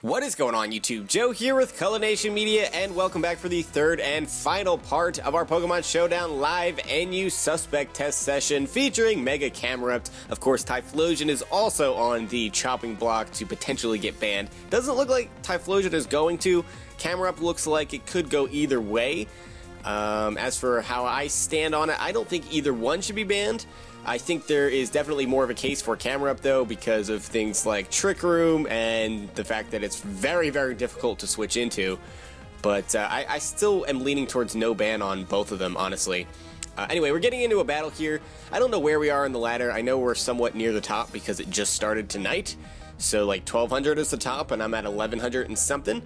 What is going on, YouTube? Joe here with Color Nation Media, and welcome back for the third and final part of our Pokemon Showdown live NU suspect test session featuring Mega Camerupt. Of course, Typhlosion is also on the chopping block to potentially get banned. Doesn't look like Typhlosion is going to. Camerupt looks like it could go either way. As for how I stand on it, I don't think either one should be banned. I think there is definitely more of a case for Camerupt, though, because of things like Trick Room and the fact that it's very, very difficult to switch into. But I still am leaning towards no ban on both of them, honestly. Anyway, we're getting into a battle here. I don't know where we are in the ladder. I know we're somewhat near the top because it just started tonight. So, like, 1200 is the top, and I'm at 1100 and something.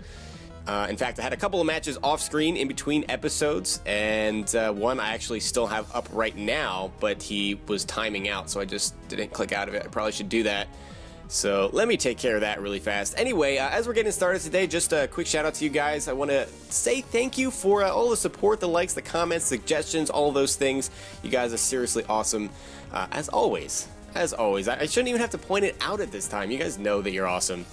In fact, I had a couple of matches off screen in between episodes, and one I actually still have up right now, but he was timing out, so I just didn't click out of it. I probably should do that. So let me take care of that really fast. Anyway, as we're getting started today, just a quick shout out to you guys. I want to say thank you for all the support, the likes, the comments, suggestions, all of those things. You guys are seriously awesome, as always. As always. I shouldn't even have to point it out at this time. You guys know that you're awesome.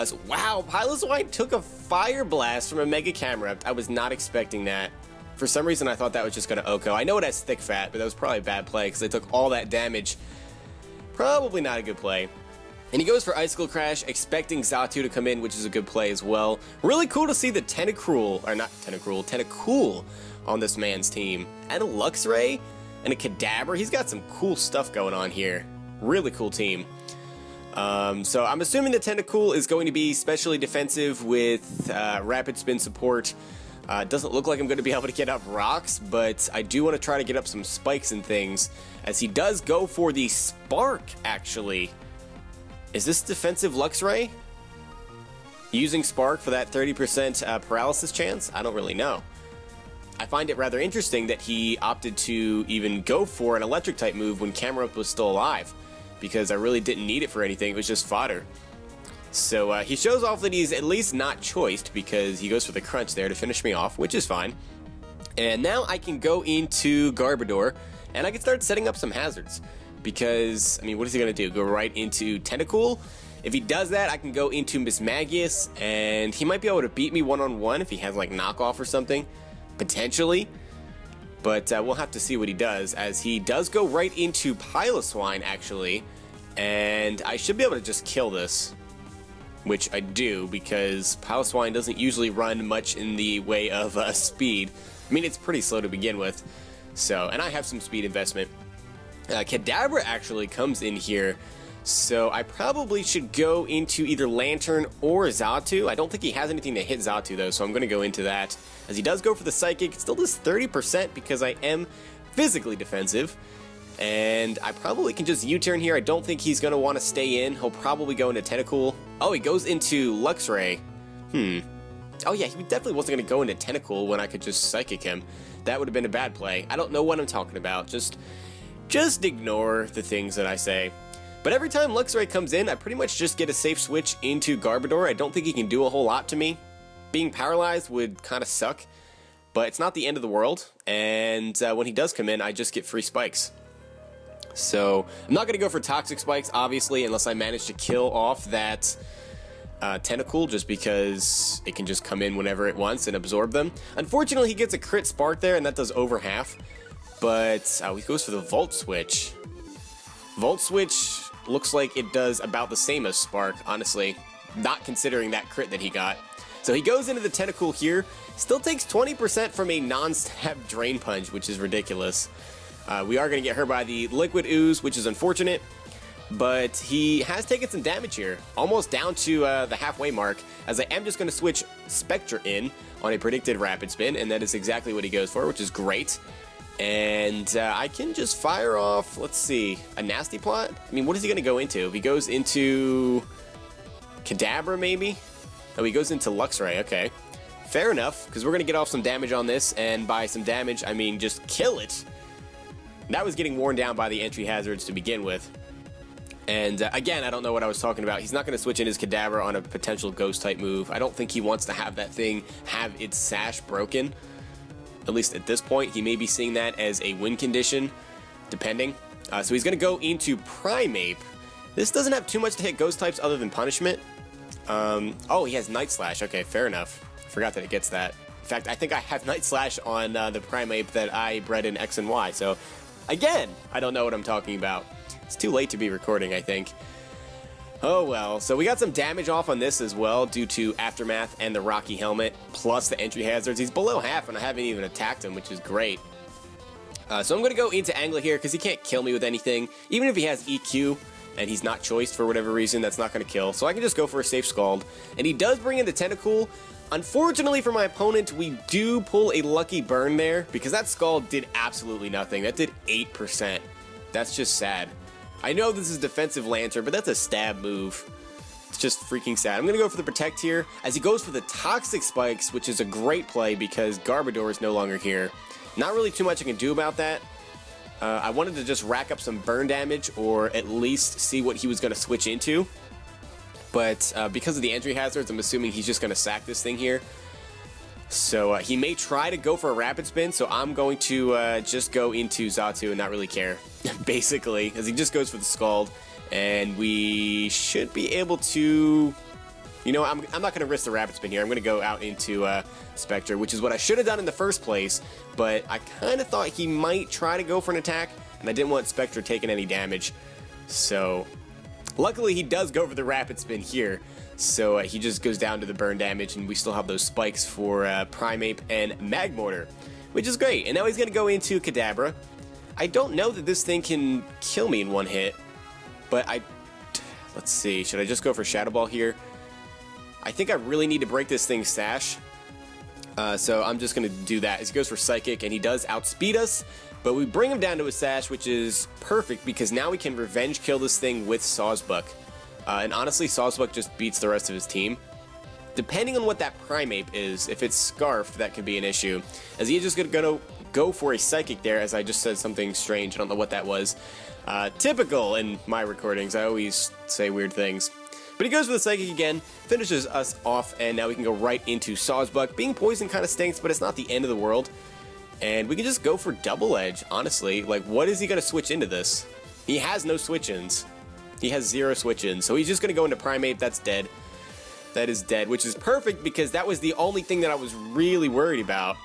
So, wow, Piloswine took a Fire Blast from a Mega Camerupt. I was not expecting that. For some reason, I thought that was just going to OHKO. I know it has Thick Fat, but that was probably a bad play because they took all that damage. Probably not a good play. And he goes for Icicle Crash, expecting Xatu to come in, which is a good play as well. Really cool to see the Tentacruel, or not Tentacruel, Tentacool on this man's team. And a Luxray and a Kadabra. He's got some cool stuff going on here. Really cool team. So I'm assuming the Tentacool is going to be specially defensive with Rapid Spin support. Doesn't look like I'm going to be able to get up rocks, but I do want to try to get up some spikes and things, as he does go for the Spark, actually. Is this defensive Luxray? Using Spark for that 30% paralysis chance? I don't really know. I find it rather interesting that he opted to even go for an Electric-type move when Camerupt was still alive, because I really didn't need it for anything. It was just fodder. So he shows off that he's at least not choiced, because he goes for the Crunch there to finish me off, which is fine. And now I can go into Garbodor, and I can start setting up some hazards. Because, I mean, what is he going to do? Go right into Tentacool? If he does that, I can go into Mismagius, and he might be able to beat me one-on-one if he has, like, knockoff or something. Potentially. But we'll have to see what he does, as he does go right into Piloswine, actually. And I should be able to just kill this, which I do, because Piloswine doesn't usually run much in the way of speed. I mean, it's pretty slow to begin with. So, and I have some speed investment. Kadabra actually comes in here, so I probably should go into either Lantern or Xatu. I don't think he has anything to hit Xatu, though, so I'm going to go into that. As he does go for the Psychic, it still does 30% because I am physically defensive. And I probably can just U-turn here. I don't think he's going to want to stay in. He'll probably go into Tentacool. Oh, he goes into Luxray. Oh yeah, he definitely wasn't going to go into Tentacool when I could just Psychic him. That would have been a bad play. I don't know what I'm talking about. Just ignore the things that I say. But every time Luxray comes in, I pretty much just get a safe switch into Garbodor. I don't think he can do a whole lot to me. Being paralyzed would kind of suck, but it's not the end of the world. And when he does come in, I just get free spikes. So I'm not going to go for Toxic Spikes, obviously, unless I manage to kill off that Tentacool, just because it can just come in whenever it wants and absorb them. Unfortunately, he gets a crit Spark there, and that does over half. But he goes for the Volt Switch. Volt Switch looks like it does about the same as Spark, honestly, not considering that crit that he got. So he goes into the Tentacool here, still takes 20% from a non-stab Drain Punch, which is ridiculous. We are going to get hurt by the Liquid Ooze, which is unfortunate, but he has taken some damage here, almost down to the halfway mark, as I am just going to switch Spectre in on a predicted Rapid Spin, and that is exactly what he goes for, which is great. And I can just fire off, let's see, a Nasty Plot? I mean, what is he going to go into? If he goes into Kadabra, maybe? Oh, he goes into Luxray, okay. Fair enough, because we're going to get off some damage on this, and by some damage, I mean just kill it. That was getting worn down by the entry hazards to begin with. And again, I don't know what I was talking about. He's not going to switch in his Kadabra on a potential Ghost-type move. I don't think he wants to have that thing have its sash broken. At least at this point, he may be seeing that as a win condition, depending. So he's going to go into Primeape. This doesn't have too much to hit Ghost types other than Punishment. Oh, he has Night Slash. Okay, fair enough. Forgot that it gets that. In fact, I think I have Night Slash on the Primeape that I bred in X and Y. So, again, I don't know what I'm talking about. It's too late to be recording, I think. Oh well, so we got some damage off on this as well due to Aftermath and the Rocky Helmet, plus the entry hazards. He's below half and I haven't even attacked him, which is great. So I'm going to go into Angler here because he can't kill me with anything. Even if he has EQ and he's not choiced for whatever reason, that's not going to kill. So I can just go for a safe Scald. And he does bring in the Tentacool. Unfortunately for my opponent, we do pull a lucky burn there because that Scald did absolutely nothing. That did 8%. That's just sad. I know this is defensive Lantern, but that's a stab move. It's just freaking sad. I'm going to go for the Protect here as he goes for the Toxic Spikes, which is a great play because Garbodor is no longer here. Not really too much I can do about that. I wanted to just rack up some burn damage or at least see what he was going to switch into. But because of the entry hazards, I'm assuming he's just going to sack this thing here. So he may try to go for a Rapid Spin, so I'm going to just go into Xatu and not really care, basically, as he just goes for the Scald. And we should be able to... You know, I'm not going to risk the Rapid Spin here. I'm going to go out into Spectre, which is what I should have done in the first place. But I kind of thought he might try to go for an attack, and I didn't want Spectre taking any damage. So, luckily he does go for the Rapid Spin here. So he just goes down to the burn damage, and we still have those spikes for Primeape and Magmortar, which is great. And now he's going to go into Kadabra. I don't know that this thing can kill me in one hit, but let's see. Should I just go for Shadow Ball here? I think I really need to break this thing's Sash, so I'm just going to do that. As he goes for Psychic, and he does outspeed us, but we bring him down to a Sash, which is perfect, because now we can revenge kill this thing with Sawsbuck. And honestly, Sawsbuck just beats the rest of his team. Depending on what that Primeape is, if it's Scarfed, that could be an issue. As he is just going to go for a Psychic there, as I just said something strange, I don't know what that was. Typical in my recordings, I always say weird things. But he goes for the Psychic again, finishes us off, and now we can go right into Sawsbuck. Being poisoned kind of stinks, but it's not the end of the world. And we can just go for Double Edge, honestly. Like, what is he going to switch into this? He has no switch-ins. He has 0 switch-ins, so he's just going to go into Primeape. That's dead. That is dead, which is perfect because that was the only thing that I was really worried about.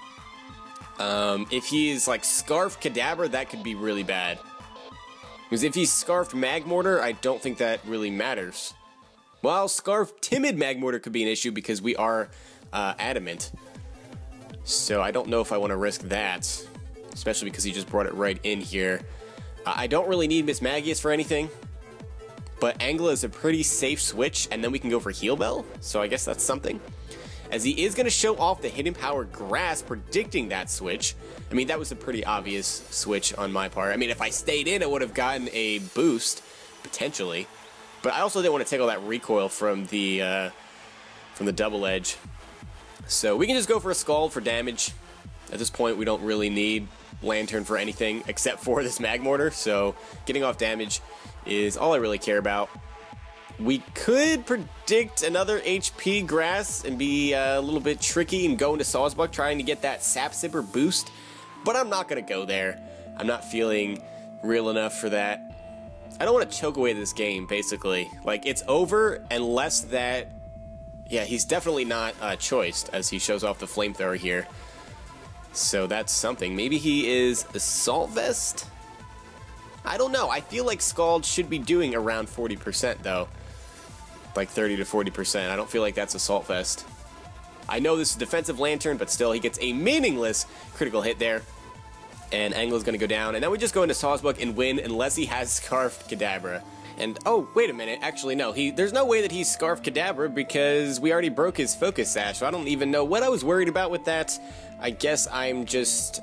If he's, like, Scarf Kadabra, that could be really bad. Because if he's Scarfed Magmortar, I don't think that really matters. Well, Scarf Timid Magmortar could be an issue because we are adamant. So I don't know if I want to risk that, especially because he just brought it right in here. I don't really need Mismagius for anything, but Angler is a pretty safe switch, and then we can go for Heal Bell, so I guess that's something. As he is going to show off the Hidden Power Grass, predicting that switch. I mean, that was a pretty obvious switch on my part. I mean, if I stayed in, I would have gotten a boost, potentially. But I also didn't want to take all that recoil from the Double Edge. So we can just go for a Scald for damage. At this point, we don't really need Lantern for anything except for this Magmortar. So getting off damage is all I really care about. We could predict another HP Grass and be a little bit tricky and go into Sawsbuck trying to get that Sap Sipper boost. But I'm not going to go there. I'm not feeling real enough for that. I don't want to choke away this game, basically. Like, it's over unless that... Yeah, he's definitely not choiced, as he shows off the Flamethrower here. So that's something. Maybe he is Assault Vest? I don't know. I feel like Scald should be doing around 40%, though. Like 30 to 40%. I don't feel like that's Assault Vest. I know this is Defensive Lantern, but still, he gets a meaningless critical hit there. And Angler's going to go down, and then we just go into Sawsbuck and win unless he has Scarfed Kadabra. And, oh, wait a minute, actually, no, there's no way that he's Scarfed Kadabra because we already broke his Focus Sash, so I don't even know what I was worried about with that. I guess I'm just,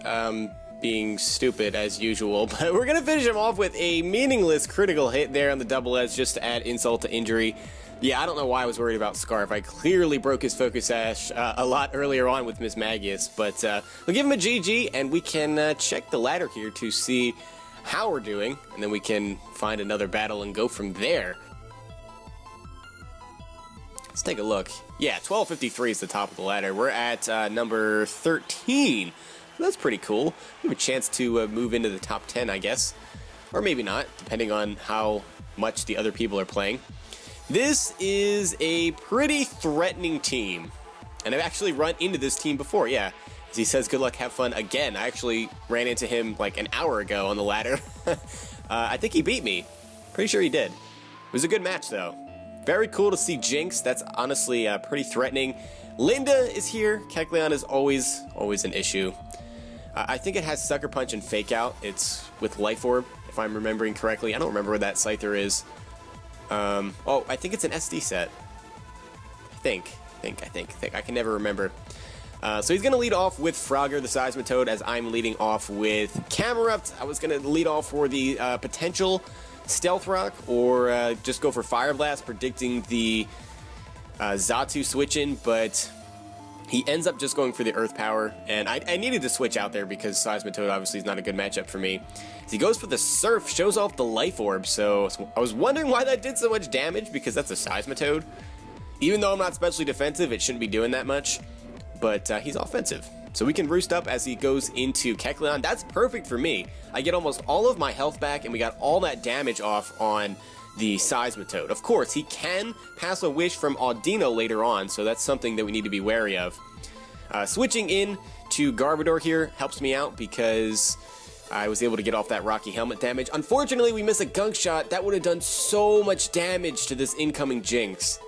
being stupid as usual, but we're going to finish him off with a meaningless critical hit there on the Double Edge just to add insult to injury. Yeah, I don't know why I was worried about Scarf. I clearly broke his Focus Sash a lot earlier on with Mismagius, but we'll give him a GG, and we can check the ladder here to see how we're doing, and then we can find another battle and go from there. Let's take a look. Yeah, 1253 is the top of the ladder. We're at number 13. That's pretty cool. We have a chance to move into the top 10, I guess. Or maybe not, depending on how much the other people are playing. This is a pretty threatening team, and I've actually run into this team before, yeah. As he says, good luck, have fun again. I actually ran into him like an hour ago on the ladder. I think he beat me. Pretty sure he did. It was a good match, though. Very cool to see Jinx. That's honestly pretty threatening. Linda is here. Kecleon is always an issue. I think it has Sucker Punch and Fake Out. It's with Life Orb, if I'm remembering correctly. I don't remember where that Scyther is. Oh, I think it's an SD set. I think. I can never remember. So he's going to lead off with Frogger, the Seismitoad, as I'm leading off with Camerupt. I was going to lead off for the potential Stealth Rock, or just go for Fire Blast, predicting the Xatu switch in, but he ends up just going for the Earth Power, and I needed to switch out there because Seismitoad obviously is not a good matchup for me. So he goes for the Surf, shows off the Life Orb, so I was wondering why that did so much damage, because that's a Seismitoad. Even though I'm not specially defensive, it shouldn't be doing that much, but he's offensive. So we can roost up as he goes into Kecleon. That's perfect for me. I get almost all of my health back, and we got all that damage off on the Seismitoad. Of course, he can pass a wish from Audino later on, so that's something that we need to be wary of. Switching in to Garbodor here helps me out because I was able to get off that Rocky Helmet damage. Unfortunately, we miss a Gunk Shot. That would have done so much damage to this incoming Jinx.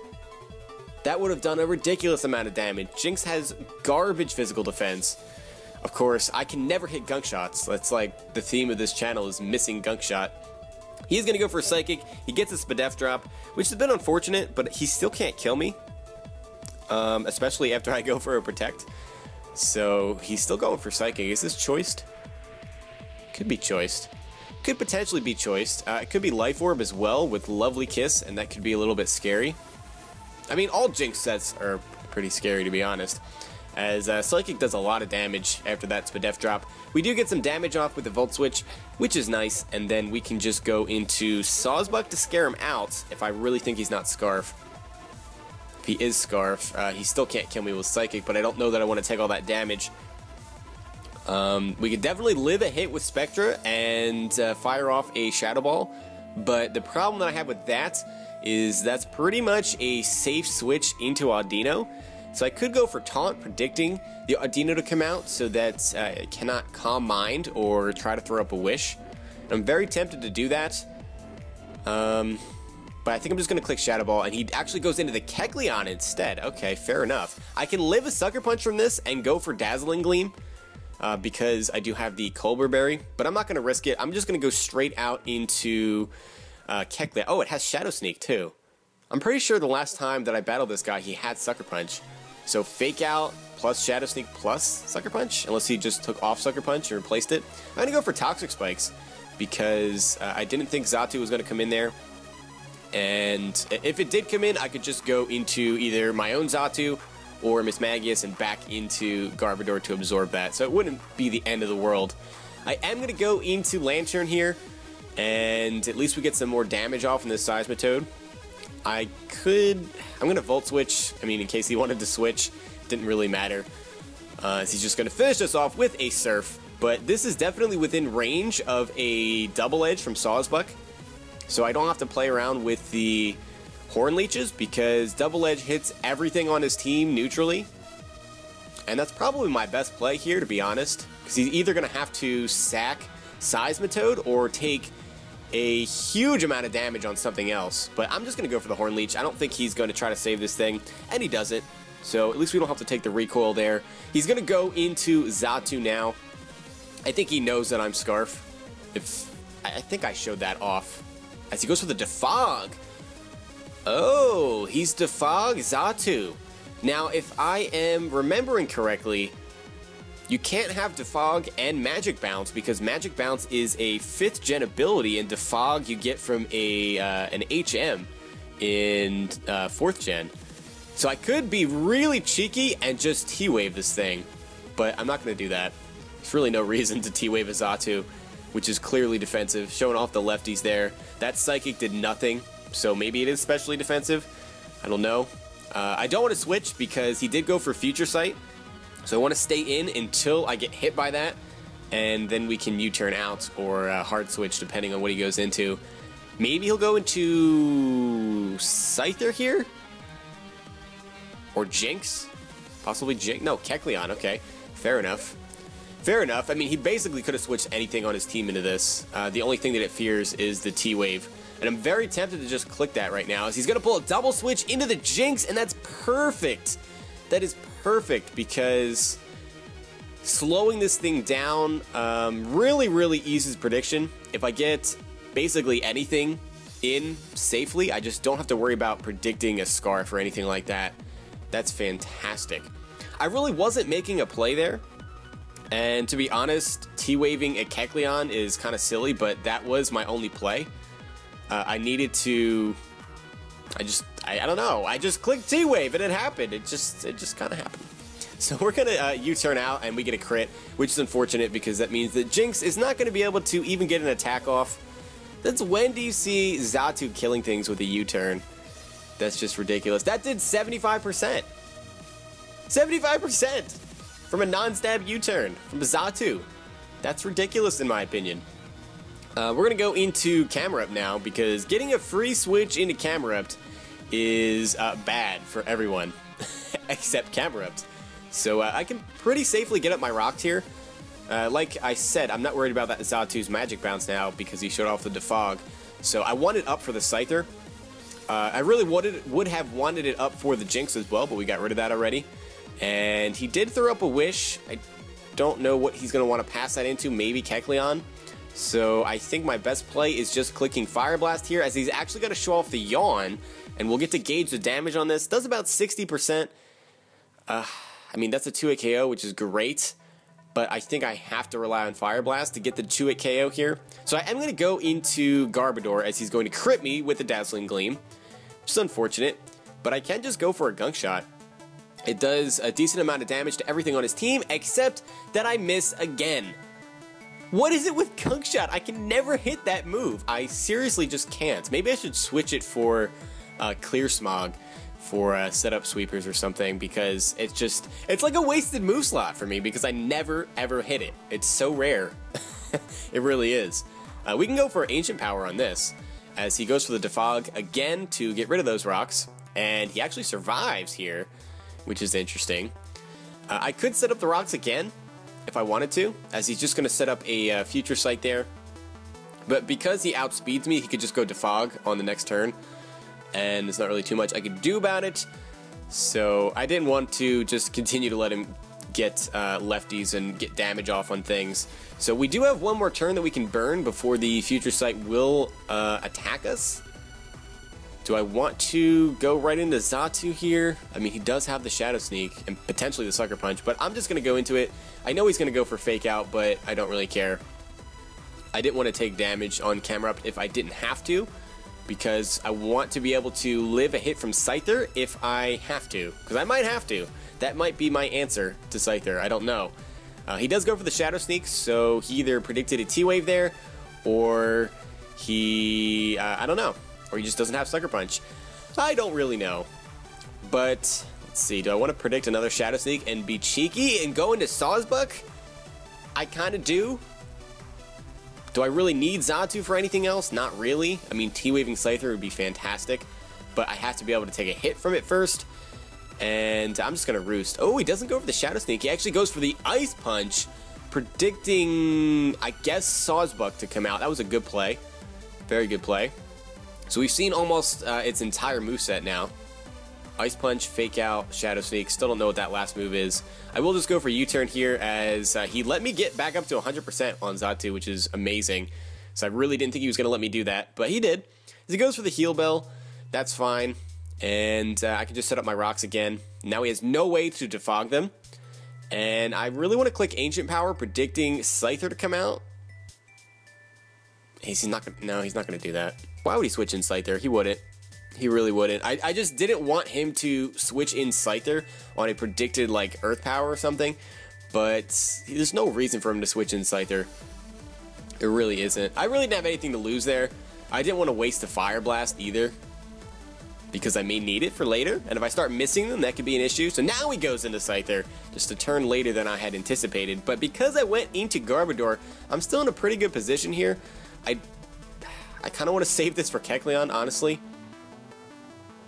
That would have done a ridiculous amount of damage. Jinx has garbage physical defense. Of course, I can never hit Gunk Shots. That's like the theme of this channel, is missing Gunk Shot. He's going to go for a Psychic. He gets a Spadef drop, which has been unfortunate, but he still can't kill me. Especially after I go for a Protect. So he's still going for Psychic. Is this choiced? Could be choiced. Could potentially be choiced. It could be Life Orb as well with Lovely Kiss, and that could be a little bit scary. I mean, all Jinx sets are pretty scary, to be honest, as Psychic does a lot of damage after that Spadef drop. We do get some damage off with the Volt Switch, which is nice, and then we can just go into Sawsbuck to scare him out if I really think he's not Scarf. If he is Scarf, he still can't kill me with Psychic, but I don't know that I want to take all that damage. We could definitely live a hit with Spectra and fire off a Shadow Ball, but the problem that I have with that is that's pretty much a safe switch into Audino. So I could go for Taunt, predicting the Audino to come out so that it cannot Calm Mind or try to throw up a Wish. I'm very tempted to do that. But I think I'm just going to click Shadow Ball, and he actually goes into the Kecleon instead. Okay, fair enough. I can live a Sucker Punch from this and go for Dazzling Gleam because I do have the Colbur Berry, but I'm not going to risk it. I'm just going to go straight out into Kecleon. Oh, it has Shadow Sneak too. I'm pretty sure the last time that I battled this guy, he had Sucker Punch. So Fake Out plus Shadow Sneak plus Sucker Punch, unless he just took off Sucker Punch and replaced it. I'm going to go for Toxic Spikes because I didn't think Xatu was going to come in there. And if it did come in, I could just go into either my own Xatu or Miss Magius and back into Garbodor to absorb that. So it wouldn't be the end of the world. I am going to go into Lantern here, and at least we get some more damage off in this Seismitoad. I'm going to Volt Switch. I mean, in case he wanted to switch, didn't really matter. He's just going to finish us off with a Surf. But this is definitely within range of a Double Edge from Sawsbuck. So I don't have to play around with the Horn Leeches because Double Edge hits everything on his team neutrally. And that's probably my best play here, to be honest. Because he's either going to have to sack Seismitoad or take a huge amount of damage on something else. But I'm just going to go for the Horn Leech. I don't think he's going to try to save this thing, and he doesn't. So at least we don't have to take the recoil there. He's going to go into Xatu now. I think he knows that I'm Scarf. I think I showed that off. As he goes for the Defog. Oh, he's Defog Xatu. Now, if I am remembering correctly, you can't have Defog and Magic Bounce because Magic Bounce is a 5th gen ability, and Defog you get from an HM in 4th gen. So I could be really cheeky and just T-Wave this thing, but I'm not going to do that. There's really no reason to T-Wave a Xatu, which is clearly defensive, showing off the lefties there. That Psychic did nothing, so maybe it is specially defensive. I don't know. I don't want to switch because he did go for Future Sight, so I want to stay in until I get hit by that, and then we can U-turn out or hard switch depending on what he goes into. Maybe he'll go into Scyther here? Or Jinx? Possibly Jinx? No, Kecleon, okay. Fair enough. Fair enough. I mean, he basically could have switched anything on his team into this. The only thing that it fears is the T-Wave. And I'm very tempted to just click that right now, as he's going to pull a double switch into the Jinx, and that's perfect. That is perfect, because slowing this thing down really, really eases prediction. If I get basically anything in safely, I just don't have to worry about predicting a Scarf or anything like that. That's fantastic. I really wasn't making a play there, and to be honest, T-Waving a Kecleon is kind of silly, but that was my only play. I needed to... I don't know. I just clicked T-Wave and it happened. It just kind of happened. So we're going to U-turn out and we get a crit, which is unfortunate because that means that Jinx is not going to be able to even get an attack off. That's when do you see Xatu killing things with a U-turn? That's just ridiculous. That did 75%. 75% from a non-stab U-turn from Xatu. That's ridiculous in my opinion. We're going to go into Camerupt now because getting a free switch into Camerupt is bad for everyone except Camerupt. So I can pretty safely get up my rocks here. Like I said, I'm not worried about that Xatu's magic bounce now because he showed off the Defog. So I want it up for the Scyther. I really would have wanted it up for the Jinx as well, but we got rid of that already. And he did throw up a Wish. I don't know what he's going to want to pass that into, maybe Kecleon. So I think my best play is just clicking Fire Blast here, as he's actually going to show off the Yawn, and we'll get to gauge the damage on this. Does about 60%. I mean, that's a 2-hit KO, which is great, but I think I have to rely on Fire Blast to get the 2-hit KO here. So I am going to go into Garbodor, as he's going to crit me with the Dazzling Gleam, which is unfortunate, but I can just go for a Gunk Shot. It does a decent amount of damage to everything on his team, except that I miss again. What is it with Gunk Shot? I can never hit that move. I seriously just can't. Maybe I should switch it for Clear Smog for setup sweepers or something, because it's like a wasted move slot for me because I never ever hit it. It's so rare. It really is. We can go for Ancient Power on this, as he goes for the Defog again to get rid of those rocks, and he actually survives here, which is interesting. I could set up the rocks again if I wanted to, as he's just going to set up a Future Sight there. But because he outspeeds me, he could just go Defog on the next turn, and there's not really too much I could do about it. So I didn't want to just continue to let him get lefties and get damage off on things. So we do have one more turn that we can burn before the Future Sight will attack us. Do I want to go right into Xatu here? I mean, he does have the Shadow Sneak and potentially the Sucker Punch, but I'm just going to go into it. I know he's going to go for Fake Out, but I don't really care. I didn't want to take damage on Camerupt if I didn't have to, because I want to be able to live a hit from Scyther if I have to, because I might have to. That might be my answer to Scyther. I don't know. He does go for the Shadow Sneak, so he either predicted a T-Wave there, or he... I don't know. Or he just doesn't have Sucker Punch. I don't really know. But, let's see, do I want to predict another Shadow Sneak and be cheeky and go into Sawsbuck? I kind of do. Do I really need Xatu for anything else? Not really. I mean, T-Waving Scyther would be fantastic, but I have to be able to take a hit from it first. And I'm just going to Roost. Oh, he doesn't go for the Shadow Sneak. He actually goes for the Ice Punch, predicting, I guess, Sawsbuck to come out. That was a good play. Very good play. So we've seen almost its entire moveset now. Ice Punch, Fake Out, Shadow Sneak. Still don't know what that last move is. I will just go for U-turn here, as he let me get back up to 100% on Xatu, which is amazing. So I really didn't think he was going to let me do that, but he did. As he goes for the Heal Bell, that's fine. And I can just set up my rocks again. Now he has no way to defog them. And I really want to click Ancient Power, predicting Scyther to come out. He's not gonna, no, he's not going to do that. Why would he switch in Scyther? He wouldn't. He really wouldn't. I just didn't want him to switch in Scyther on a predicted, like, Earth Power or something. But there's no reason for him to switch in Scyther. It really isn't. I really didn't have anything to lose there. I didn't want to waste the Fire Blast either, because I may need it for later. And if I start missing them, that could be an issue. So now he goes into Scyther, just a turn later than I had anticipated. But because I went into Garbodor, I'm still in a pretty good position here. I kind of want to save this for Kecleon, honestly.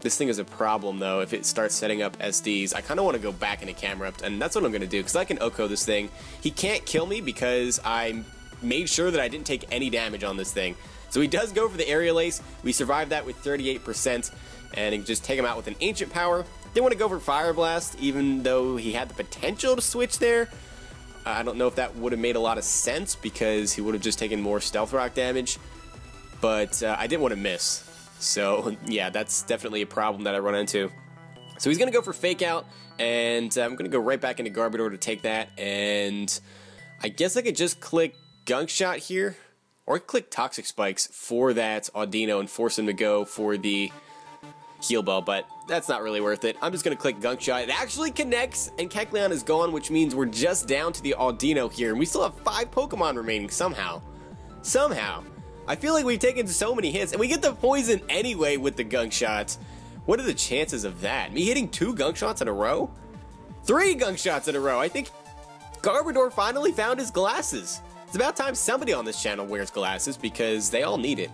This thing is a problem, though, if it starts setting up SDs. I kind of want to go back into Camerupt, and that's what I'm going to do, because I can Oko this thing. He can't kill me because I made sure that I didn't take any damage on this thing. So he does go for the Aerial Ace. We survived that with 38%, and just take him out with an Ancient Power. Didn't want to go for Fire Blast, even though he had the potential to switch there. I don't know if that would have made a lot of sense, because he would have just taken more Stealth Rock damage. But I didn't want to miss. So yeah, that's definitely a problem that I run into. So he's going to go for Fake Out, and I'm going to go right back into Garbodor to take that. And I guess I could just click Gunk Shot here, or click Toxic Spikes for that Audino and force him to go for the Heal Bell, but that's not really worth it. I'm just going to click Gunk Shot. It actually connects, and Kecleon is gone, which means we're just down to the Audino here, and we still have 5 Pokemon remaining somehow. Somehow. I feel like we've taken so many hits, and we get the poison anyway with the Gunk Shots. What are the chances of that? Me hitting 2 Gunk Shots in a row? 3 Gunk Shots in a row. I think Garbodor finally found his glasses. It's about time somebody on this channel wears glasses, because they all need it.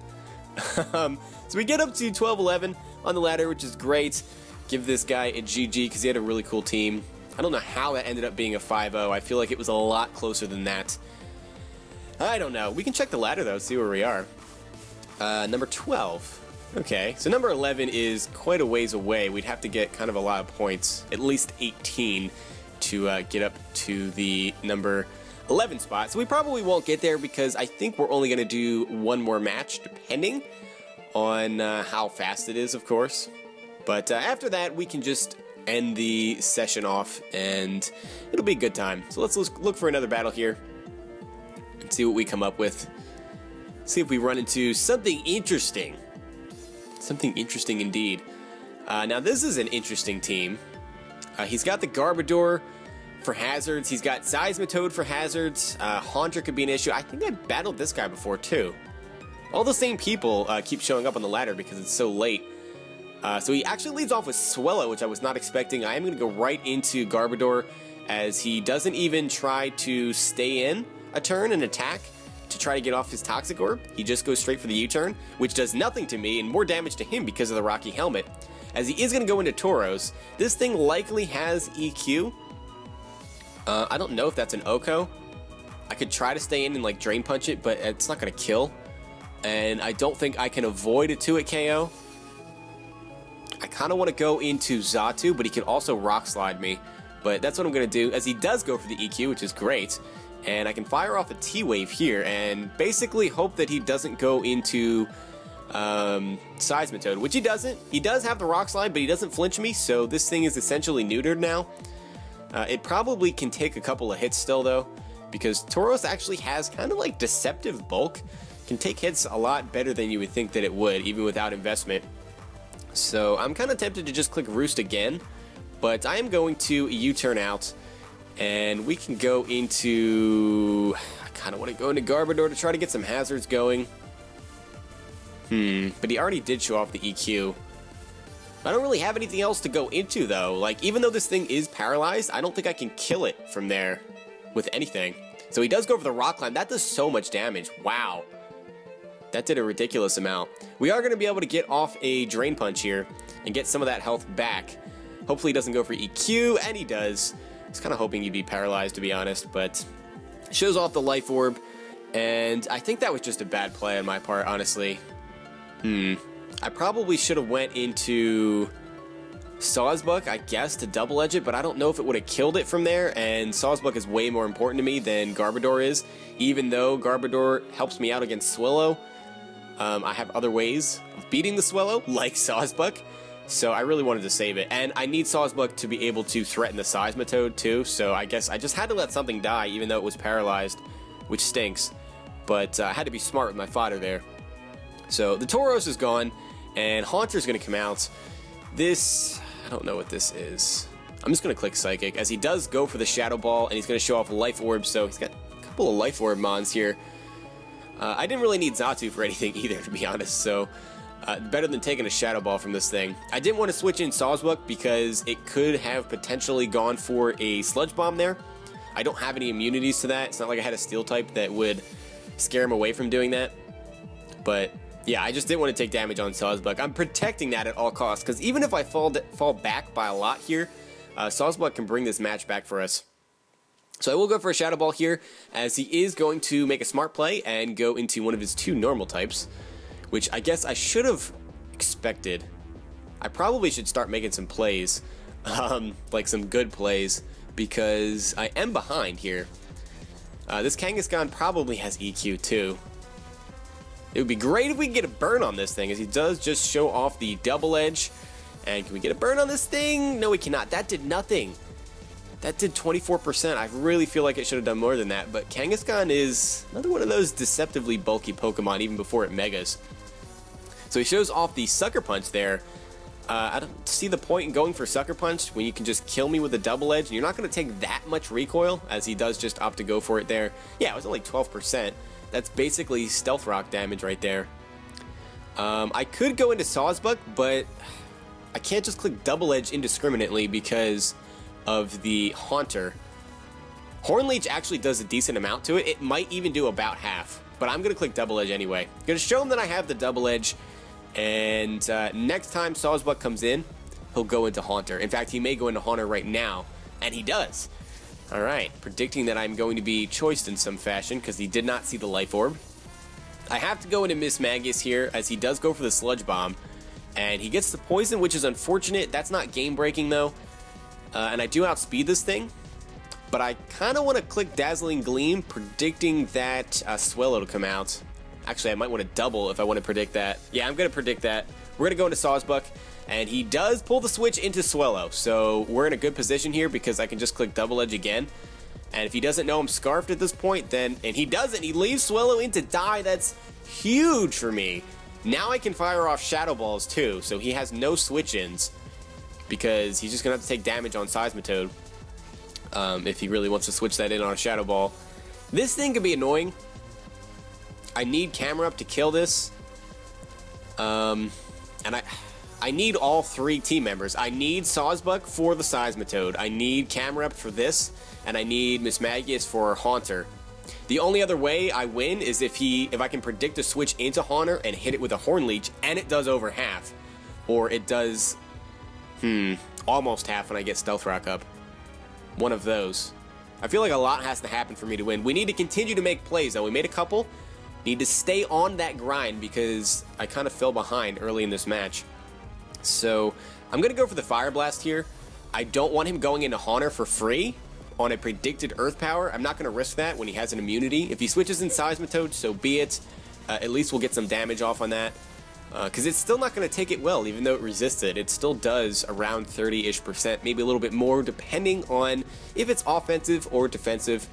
So we get up to 12-11 on the ladder, which is great. Give this guy a GG, because he had a really cool team. I don't know how that ended up being a 5-0. I feel like it was a lot closer than that. I don't know. We can check the ladder, though, see where we are. Number 12. Okay, so number 11 is quite a ways away. We'd have to get kind of a lot of points, at least 18, to get up to the number 11 spot. So we probably won't get there, because I think we're only going to do one more match, depending on how fast it is, of course. But after that, we can just end the session off, and it'll be a good time. So let's look for another battle here and see what we come up with. See if we run into something interesting. Something interesting indeed. Now this is an interesting team. He's got the Garbodor for hazards. He's got Seismitoad for hazards. Haunter could be an issue. I think I battled this guy before too. All the same people keep showing up on the ladder because it's so late. So he actually leads off with Swellow, which I was not expecting. I am going to go right into Garbodor, as he doesn't even try to stay in a turn and attack to try to get off his Toxic Orb. He just goes straight for the U-turn, which does nothing to me and more damage to him because of the Rocky Helmet. As he is going to go into Tauros, this thing likely has EQ. I don't know if that's an Oko. I could try to stay in and like Drain Punch it, but it's not going to kill. And I don't think I can avoid a 2-hit KO. I kind of want to go into Xatu, but he can also Rock Slide me. But that's what I'm going to do, as he does go for the EQ, which is great. And I can fire off a T-Wave here, and basically hope that he doesn't go into Seismitoad, which he doesn't. He does have the Rock Slide, but he doesn't flinch me, so this thing is essentially neutered now. It probably can take a couple of hits still, though, because Tauros actually has kind of like deceptive bulk. Can take hits a lot better than you would think that it would, even without investment. So I'm kind of tempted to just click Roost again, but I am going to U-turn out, and we can go into... I kind of want to go into Garbodor to try to get some hazards going. But he already did show off the EQ. I don't really have anything else to go into, though. Like, even though this thing is paralyzed, I don't think I can kill it from there with anything. So he does go for the Rock Climb. That does so much damage. Wow. That did a ridiculous amount. We are going to be able to get off a Drain Punch here and get some of that health back. Hopefully he doesn't go for EQ, and he does. I was kind of hoping he'd be paralyzed, to be honest, but shows off the Life Orb, and I think that was just a bad play on my part, honestly. I probably should have went into Sawsbuck, I guess, to double edge it, but I don't know if it would have killed it from there, and Sawsbuck is way more important to me than Garbodor is, even though Garbodor helps me out against Swellow. I have other ways of beating the Swellow, like Sawsbuck, so I really wanted to save it. And I need Sawsbuck to be able to threaten the Seismitoad too, so I guess I just had to let something die, even though it was paralyzed, which stinks. But I had to be smart with my fodder there. So the Tauros is gone, and Haunter's going to come out. This, I don't know what this is. I'm just going to click Psychic, as he does go for the Shadow Ball, and he's going to show off Life Orb, so he's got a couple of Life Orb mons here. I didn't really need Xatu for anything either, to be honest, so better than taking a Shadow Ball from this thing. I didn't want to switch in Sawsbuck because it could have potentially gone for a Sludge Bomb there. I don't have any immunities to that. It's not like I had a Steel type that would scare him away from doing that. But Yeah, I just didn't want to take damage on Sawsbuck. I'm protecting that at all costs, because even if I fall back by a lot here, Sawsbuck can bring this match back for us. So I will go for a Shadow Ball here, as he is going to make a smart play and go into one of his 2 normal types, which I guess I should have expected. I probably should start making some plays, like some good plays, because I am behind here. This Kangaskhan probably has EQ too. It would be great if we could get a burn on this thing, as he does just show off the double edge. And can we get a burn on this thing? No, we cannot. That did nothing. That did 24%. I really feel like it should have done more than that, but Kangaskhan is another one of those deceptively bulky Pokemon even before it Megas. So he shows off the Sucker Punch there. I don't see the point in going for Sucker Punch when you can just kill me with a double edge, and you're not going to take that much recoil, as he does just opt to go for it there. Yeah, it was only 12%. That's basically Stealth Rock damage right there. I could go into Sawsbuck, but I can't just click double edge indiscriminately because of the Haunter. Hornleech actually does a decent amount to it. It might even do about half, but I'm going to click double edge anyway. I'm going to show him that I have the double edge, and next time Sawsbuck comes in, he'll go into Haunter. In fact, he may go into Haunter right now, and he does. Alright, predicting that I'm going to be choiced in some fashion because he did not see the Life Orb. I have to go into Mismagius here, as he does go for the Sludge Bomb, and he gets the Poison, which is unfortunate. That's not game-breaking though. And I do outspeed this thing, but I kind of want to click Dazzling Gleam, predicting that Swellow will come out. Actually, I might want to double if I want to predict that. Yeah, I'm going to predict that. We're going to go into Sawsbuck, and he does pull the switch into Swellow, so we're in a good position here because I can just click double edge again. And if he doesn't know I'm Scarfed at this point, then, and he doesn't, he leaves Swellow in to die. That's huge for me. Now I can fire off Shadow Balls too, so he has no switch-ins, because he's just going to have to take damage on Seismitoad if he really wants to switch that in on a Shadow Ball. This thing can be annoying. I need Camerupt to kill this. And I need all 3 team members. I need Sawsbuck for the Seismitoad. I need Camerupt for this, and I need Mismagius for Haunter. The only other way I win is if I can predict a switch into Haunter and hit it with a Hornleech, and it does over half. Or it does... almost half when I get Stealth Rock up. One of those. I feel like a lot has to happen for me to win. We need to continue to make plays, though. We made a couple. Need to stay on that grind because I kind of fell behind early in this match. So, I'm going to go for the Fire Blast here. I don't want him going into Haunter for free on a predicted Earth Power. I'm not going to risk that when he has an immunity. If he switches in Seismitoad, so be it. At least we'll get some damage off on that. Because it's still not going to take it well, even though it resists it. It still does around 30-ish%, maybe a little bit more, depending on if it's offensive or defensive,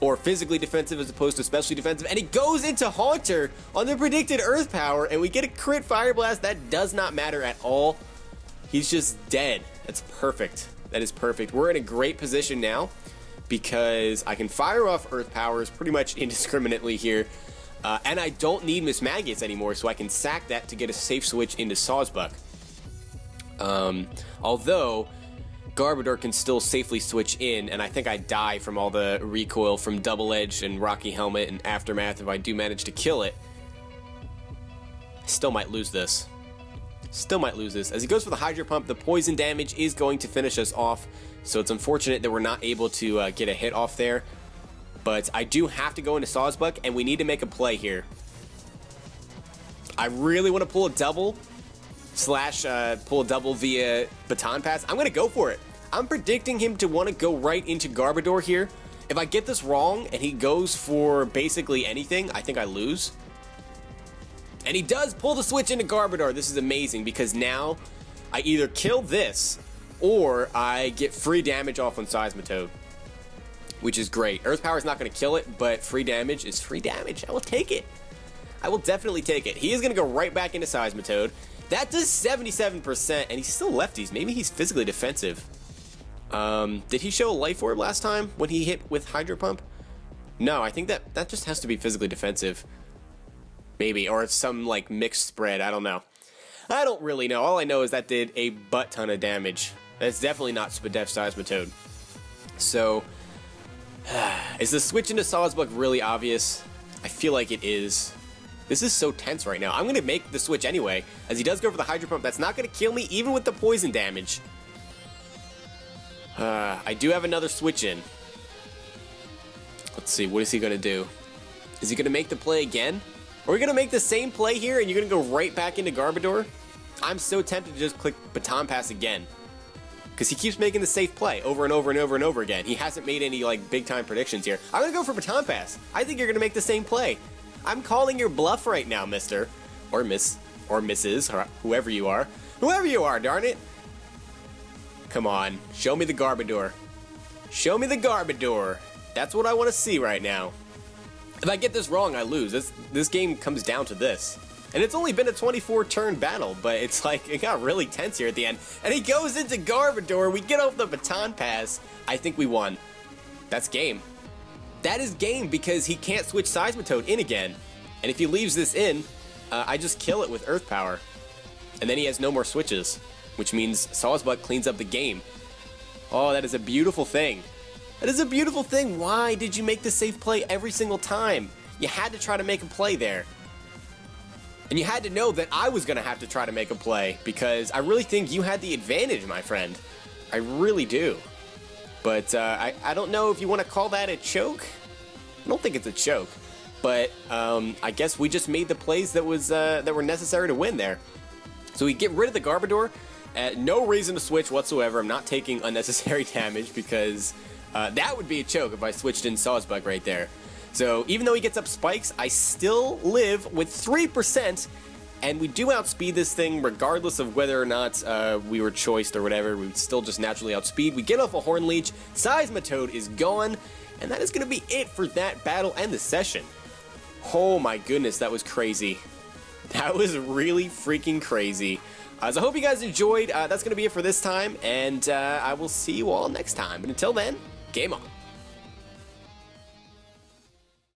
or physically defensive as opposed to specially defensive. And it goes into Haunter on the predicted Earth Power, and we get a crit Fire Blast. That does not matter at all. He's just dead. That's perfect. That is perfect. We're in a great position now, because I can fire off Earth Powers pretty much indiscriminately here. And I don't need Mismagius anymore, so I can sack that to get a safe switch into Sawsbuck. Although, Garbodor can still safely switch in, and I think I die from all the recoil from Double Edge and Rocky Helmet and Aftermath if I do manage to kill it. Still might lose this. Still might lose this. As he goes for the Hydro Pump, the poison damage is going to finish us off, so it's unfortunate that we're not able to get a hit off there. But I do have to go into Sawsbuck, and we need to make a play here. I really want to pull a double, pull a double via Baton Pass. I'm going to go for it. I'm predicting him to want to go right into Garbodor here. If I get this wrong, and he goes for basically anything, I think I lose. And he does pull the switch into Garbodor. This is amazing, because now I either kill this, or I get free damage off on Seismitoad, which is great. Earth Power is not going to kill it, but free damage is free damage. I will take it. I will definitely take it. He is going to go right back into Seismitoad. That does 77%, and he's still lefties. Maybe he's physically defensive. Did he show a Life Orb last time when he hit with Hydro Pump? No, I think that just has to be physically defensive. Maybe, or it's some, like, mixed spread. I don't know. I don't really know. All I know is that did a butt ton of damage. That's definitely not Spadef Seismitoad. So... is the switch into Sawsbuck really obvious? I feel like it is. This is so tense right now. I'm going to make the switch anyway, as he does go for the Hydro Pump. That's not going to kill me, even with the poison damage. I do have another switch in. Let's see, what is he going to do? Is he going to make the play again? Are we going to make the same play here, and you're going to go right back into Garbodor? I'm so tempted to just click Baton Pass again, because he keeps making the safe play over and over and over and over again. He hasn't made any, like, big-time predictions here. I'm going to go for Baton Pass. I think you're going to make the same play. I'm calling your bluff right now, mister. Or miss. Or Mrs. Or whoever you are. Whoever you are, darn it. Come on. Show me the Garbodor. Show me the Garbodor. That's what I want to see right now. If I get this wrong, I lose. This game comes down to this. And it's only been a 24-turn battle, but it's like, it got really tense here at the end. And he goes into Garbodor. We get off the Baton Pass. I think we won. That's game. That is game because he can't switch Seismitoad in again. And if he leaves this in, I just kill it with Earth Power. And then he has no more switches, which means Sawsbuck cleans up the game. Oh, that is a beautiful thing. That is a beautiful thing. Why did you make the safe play every single time? You had to try to make a play there. And you had to know that I was going to have to try to make a play, because I really think you had the advantage, my friend. I really do. But I don't know if you want to call that a choke. I don't think it's a choke. But I guess we just made the plays that were necessary to win there. So we get rid of the Garbodor. No reason to switch whatsoever. I'm not taking unnecessary damage, because that would be a choke if I switched in Sawsbuck right there. So even though he gets up spikes, I still live with 3%. And we do outspeed this thing regardless of whether or not we were choiced or whatever. We would still just naturally outspeed. We get off a Horn Leech. Seismitoad is gone. And that is going to be it for that battle and the session. Oh my goodness, that was crazy. That was really freaking crazy. So I hope you guys enjoyed. That's going to be it for this time. And I will see you all next time. But until then, game on.